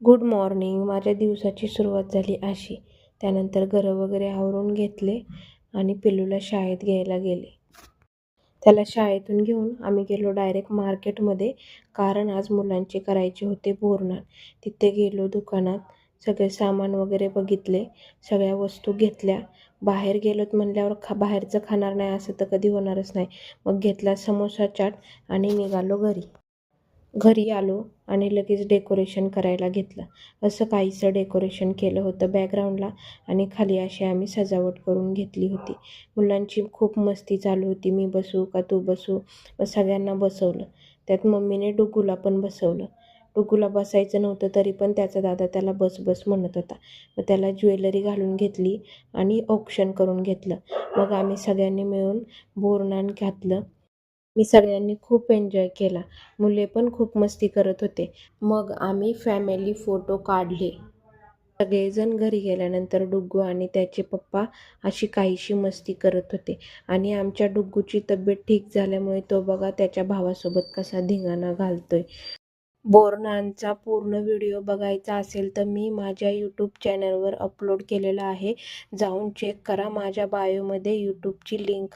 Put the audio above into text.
Good morning. माझ्या दिवसाची सुरुवात झाली अशी. त्यानंतर घरं वगैरे आवरून घेतले आणि पिल्लूला शाळेत घ्यायला गेले. त्याला शाळेतून घेऊन आम्ही गेलो डायरेक्ट मार्केटमध्ये, कारण आज मुलांचे करायचे होते बोरनान. तिथे गेलो दुकानात, सगळे सामान वगैरे बघितले, सगळ्या वस्तू घेतल्या. बाहेर गेलोत म्हणल्यावर बाहेरचं खाणार नाही असं तर कधी होणारच नाही. मग घेतला समोसा चाट आणि निघालो घरी. घरी आलो आणि लगेच डेकोरेशन करायला घेतलं. असं काहीसं डेकोरेशन केलं होतं बॅकग्राऊंडला आणि खाली अशी आम्ही सजावट करून घेतली होती. मुलांची खूप मस्ती चालू होती, मी बसू का तू बसू. मग सगळ्यांना बसवलं. त्यात मम्मीने डुगूला पण बसवलं. डुगूला बसायचं नव्हतं तरी पण त्याचा दादा त्याला बस बस म्हणत होता. मग त्याला ज्वेलरी घालून घेतली आणि औक्षण करून घेतलं. मग आम्ही सगळ्यांनी मिळून बोरनान घातलं. मी सगळ्यांनी खूप एन्जॉय केला. मुले पण खूप मस्ती करत होते. मग आम्ही फॅमिली फोटो काढले. सगळेजण घरी गेल्यानंतर डुग्गू आणि त्याचे पप्पा अशी काहीशी मस्ती करत होते आणि आमच्या डुग्गूची तब्येत ठीक झाल्यामुळे तो बघा त्याच्या भावासोबत कसा धिंगाणा घालतोय. बोरनानचा पूर्ण व्हिडिओ बघायचा असेल तर मी माझ्या यूट्यूब चॅनलवर अपलोड केलेला आहे. जाऊन चेक करा. माझ्या बायोमध्ये यूट्यूबची लिंक